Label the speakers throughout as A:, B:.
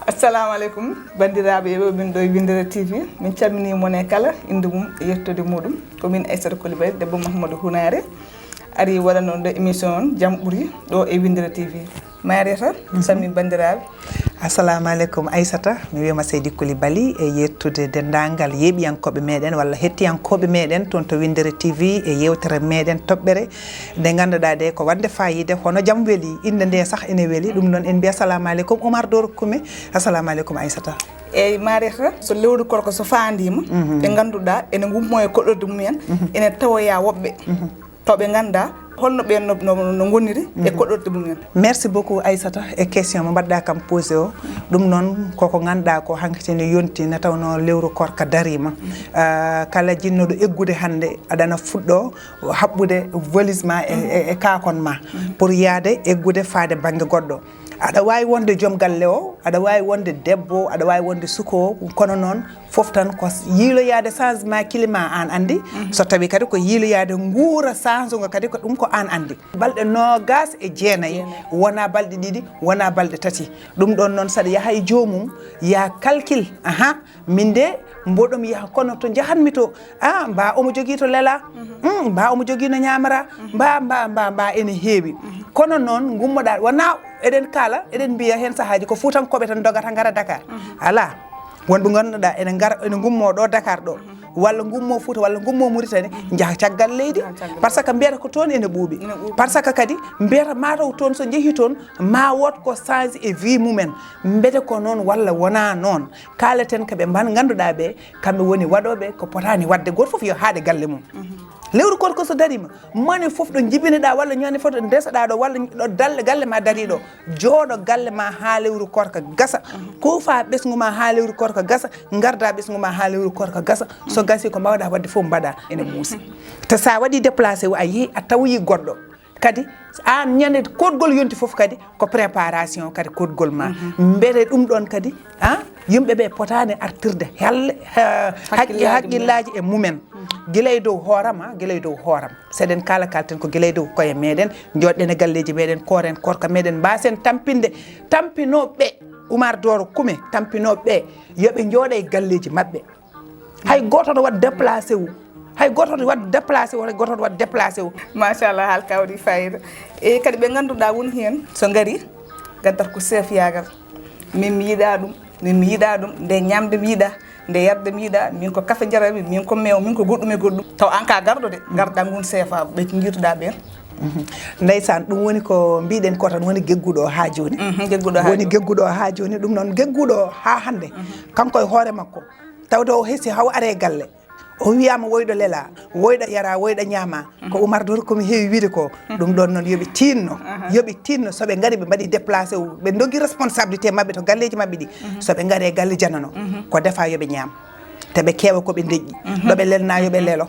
A: Assalamu alaikum bandiraɓe e min ɗo Winndere-tv min calmini mon e kala inde mum e yettude muɗum komin Aissata Coulibaly debbo Mouhamadou Hounare ari waɗano ɗo émission on Jam Buri ɗo e Winndere-tv Mariata salmi bandiraɓe.
B: Assalamu alaikum Aissata mi wiyama Seydi Coulibaly e yettude dendagal yeeɓiyankoɓe meɗen walla hettiyankoɓe meɗen toon to Winndere-tv e yewtere meɗen toɓɓere nde ganduɗa de ko wadde fayide hono jaam weeli inde nde sah ene weeli ɗum noon en mbiya assalamu aleykum Oumar Dorokume assalamu aleykum Aissata.
A: eyyi Mariata so lewru korko so fandima ɓe ganduɗa ene gummo e koɗɗorde mumen ene tawoya woɓɓe toɓe ganda holno ɓen no goniri e koɗɗorde mumen.
B: Merci beaucoup Aissata e question mo mbaɗɗa kam posé o ɗum noon koko ganduɗa ko hankkatine yonti ne tawno lewru korka darima kala jinnoɗo eggude hande aɗana fuɗɗo haɓɓude valise ma e kakon ma pour yaade eggude faade banggue goɗɗo. aɗa wawi wonde joom galle o aɗa wawi wonde debbo aɗa wawi wonde suko o kono noon foof tan ko yiiloyade changement climat an andi so tawi kadi ko yiiloyade guura change kadi ko ɗum ko an andi balɗe 29 wona balɗe ɗiɗi wona balɗe tati ɗum ɗon noon saɗa yaaha e jomum ya calcul min de mboɗomi yaaha kono to jahanmi to mba omo jogui to lela mba omo jogui no ñamara mba ene heewi kono noon gummoɗa wona eɗen kala eɗen mbiya hen sahaji ko Fuutankoɓe tan dogata gara Dakar ala wonɓe ganduɗa ene gummo ɗo Dakar ɗo walla gummo Fouta walla gummo Mauritanie jaaha caggal leydi par ce que mbiyata ko toon ene ɓuuɓi par ce que kadi mbiyata mataw toon so jeehi toon ma wot ko change e vie mumen mbete ko noon walla wona noon kaleten koɓe ganduɗa ɓe kamɓe woni waɗoɓe ko potani wadde goto foof yo haaɗe galle mum lewru korko so darima moni foof ɗo jibineɗa walla ñande foof ɗo desaɗa ɗo walla ɗo dalle galle ma dariɗo jooɗo galle ma ha lewru korka gasa kuufa ɓesgu ma ha lewru korka gasa garda ɓesgu ma ha lewru korka gasa so gasi ko mbawɗa wadde foof mbaɗa ene muusi te sa waɗi déplacé o a yeehi a tawoyi goɗɗo kadi an ñande kodgol yonti foof kadi ko préparation kadi kodgol ma mbele ɗum ɗon kadi yimɓeɓe potani artirde helle haqqillaji e mumen guilay dow hoorama guilay dow hooram seɗen kala kalten ko guilay dow koye meɗen joɗɗen e galleji meɗen koren korka meɗen mbasen tampinde tampinoɓe Oumar Dorokume tampinoɓe yoɓe jooɗe e galleji mabɓe hay goto to waɗa déplacé wu hay goto to waɗa déplacé o hay goto to waɗa déplacé o
A: machallah haal kawɗi fayida e kadi ɓe ganduɗa woni hen so gari gaddata ko chef yagal min mi yiiɗa ɗum min mi yiiɗa ɗum nde ñamde mi yiiɗa nde yarde mi yiiɗa min ko kafe jarami min ko meew min ko goɗɗum e goɗɗum taw an ka garɗo de garɗa ngun CFA ɓe guirtuɗa ɓen
B: ndeysan ɗum woni ko mbiɗen ko tan woni gegguɗo ha joni woni gegguɗo ha joni ɗum noon gegguɗo ha hande kanko e hoore makko tawde o heesi haw are galle o wiyama woyɗo lela woyɗo yara woyɗo ñaama ko Oumar Dorokume heewi wiide ko ɗum ɗon noon yoɓe tinno soɓe gari ɓe mbaɗi déplacé o ɓe dogui responsabilité mabɓe to galleji mabɓe ɗi soɓe gari e galle janano ko defa yoɓe ñaam teɓe keewa koɓe deƴƴi ɗoɓe lelna yoɓe lelo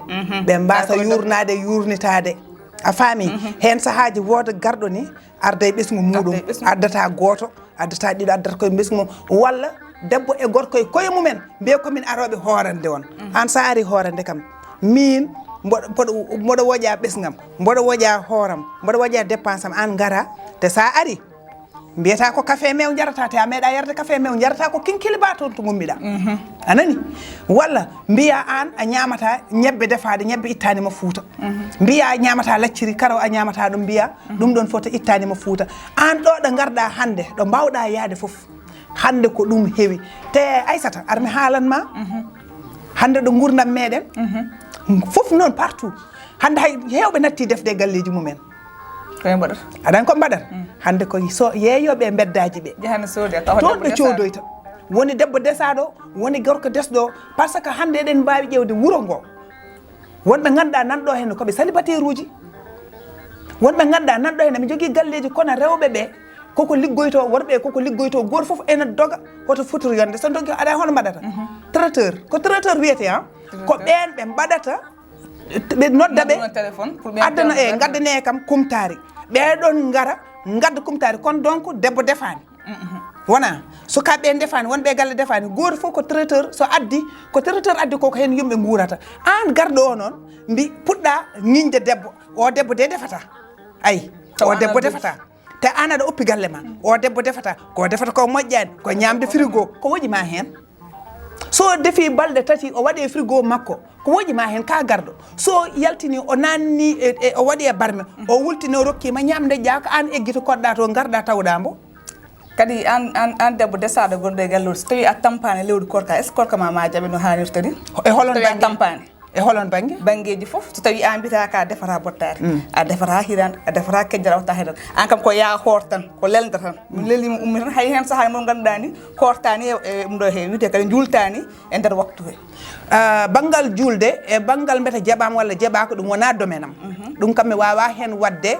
B: ɓe mbasa yurnade yurnitade a faami hen sahaji wooda garɗo ni arda e ɓesgu muɗum addata goto addata ɗiɗo addata koye ɓesgu mum walla debbo e gorko e koye mumen mbiya komin aroɓe hoorande on an sa ari hoorande kam min mboɗo woƴa ɓesgam mboɗo woƴa hooram mboɗo woƴa dépense am an gara te sa ari mbiyata ko café mew jarata te a meeɗa yarde café mew jarata ko kinkiliba toon to gummiɗa anani walla mbiya an a ñamata ñebbe defade ñebbe ittanima Fouta mbiya a ñamata lacciri karaw a ñamata ɗum mbiya ɗum ɗon fof to ittanima Fouta an ɗo ɗo garɗa hande ɗo mbawɗa yaade foof hande ko ɗum heewi te Aissata armi haalanma hande ɗo gurdam meɗen foof noon partout hande hay hewɓe natti defde galleji mumen aɗan ko mbaɗata hande ko so yeeyoɓe beddaji ɓe toon ɓe codoyta woni debbo desaɗo woni gorko desɗo par ce que hande eɗen mbawi ƴewde wuuro ngo wonɓe ganduɗa nanɗo hen koɓe célibataire uji wonɓe ganduɗa nanɗo hen mi jogui galleji kono rewɓe ɓe koko liggoyto worɓe koko liggoyto goto foof ene doga hoto fotoyonde so dogi aɗa hono mbaɗata traiteur ko traiteur wiyete ko ɓen ɓe mbaɗata ɓe nodda ɓe addana gaddane kam kumtari ɓeɗon gara gadda kumtari kono donc debbo defani wona sukaɓe defani wonɓe galle defani goto fof ko traiteur so addi ko traiteur addi koko hen yimɓe guurata an garɗo o noon mbi puɗɗa ñiñde debbo o debbo de defata ayi o debbo defata te an aɗa oppi galle ma o debbo defata ko moƴƴani ko ñamde frigo ko woƴi ma hen so defi balɗe tati o waɗi e frigo makko ko woƴi ma hen ka garɗo so yaltini o nanni o waɗi e barme o wultini o rokkima ñamde ƴaako an eggito koɗɗa to garɗa tawɗamo
A: kadi an debbo desaɗo gonɗo e galleɗo so tawi a tampani lewru korka est ce que korka ma jaɓe no hannirta ni
B: e holon
A: tawi a tampani
B: e holon banggue
A: banggueji foof so tawi an mbiyata ka defata bottare a defata hirande a defata kejjara wata heɗan an kam ko yaa hoor tan ko lelda tan min lelima ummi tan hay hen saaha mo ganduɗa ni kortani e ɗum ɗo he wiyete kadi jultani e nder waktu he
B: banggal julde e banggal mbete jaɓama walla jaɓaka ɗum wona domaine am ɗum kam mi wawa hen wadde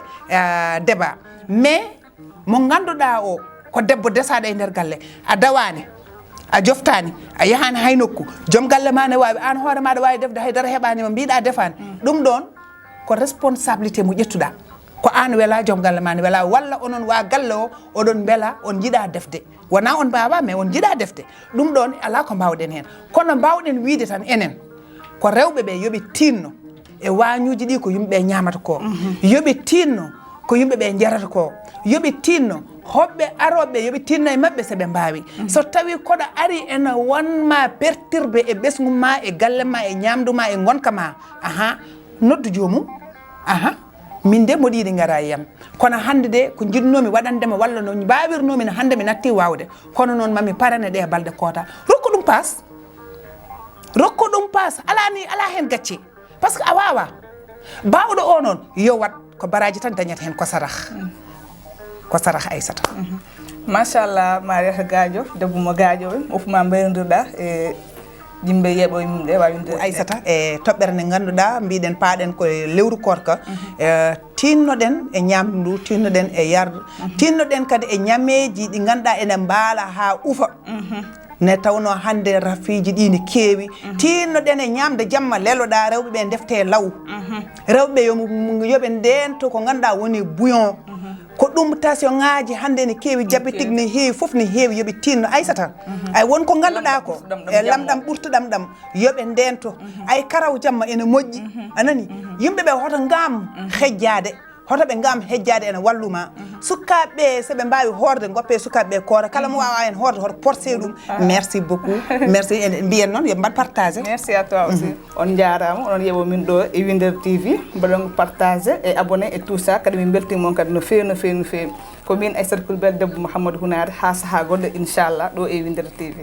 B: débat mais mo ganduɗa o ko debbo desaɗo e nder galle a dawani a joftani a yahani hay nokku joom galle ma ne wawi an hoore maɗa wawi defde haydara heɓanima mbiɗa defani ɗum ɗon ko responsabilité mo ƴettuɗa ko an weela joom galle ma ne weela walla onon wa galle o oɗon beela on jiiɗa defde wona on mbawa mais on jiiɗa defde ɗum ɗon ala ko mbawɗen hen kono mbawɗen wiide tan enen ko rewɓeɓe yooɓe tinno e wañuji ɗi ko yimɓeɓe ñamata ko yooɓe tinno ko yimɓeɓe jarata ko yooɓe tinno hoɓɓe aroɓe yooɓe tinno e mabɓe seɓe mbawi so tawi koɗo ari ene wonma perturbe e ɓesgu ma e galle ma e ñamduma e gonka ma aha noddu jomum aha min de moɗi ɗi gara yiyam kono hande de ko jinnomi waɗandema walla no mbawirnomi no hande mi natti wawde kono noon mami parane ɗe balɗe koota rokko ɗum passe ala hen gacce par ce que a wawa bawɗo o noon yo wat ko baraji tan dañata hen ko sarah Aissata
A: machallah Mariata Gadio debbo mo Gadio ofuma mbayrodirɗa e yimɓe yeeɓo yimɓe wawinde
B: Aissata e toɓɓere nde ganduɗa mbiɗen paaɗen koye lewru korka tinnoɗen e ñamdu ndu tinnoɗen e yardu tinnoɗen kadi e ñameji ɗi ganduɗa ene mbaala ha ufa ne tawno hande rafiji ɗi ne keewi tinnoɗen e ñamde jamma leloɗa rewɓeɓe defte law rewɓe yoɓe ndento ko ganduɗa woni bouillon ko ɗum tension ŋaji hande ne keewi diabétique ne heewi foof ne heewi yooɓe tinno Aissata ay won ko ganduɗa ko e lamɗam ɓurtuɗam ɗam yooɓe ndento ay karaw jamma ene moƴƴi anani yimɓeɓe hoto ngam hejjade hoto ɓe ngam hejjade ene walluma sukaɓeɓe seɓe mbawi horde goppe sukaɓeɓe koora kala mo wawa en horde hoto porté ɗum merci beaucoup merci en mbiyen noon yo mbaɗ partagé
A: merci à toi aussi on jarama onon yeeɓo min ɗo e Winndere-tv mbaɗon partagé et abonné et tout ça kadi min beltimon kadi no fewi ko min Aissata Coulibaly debbo Mouhamadou Hounare ha saaha goɗɗo inchallah ɗo e Winndere-tv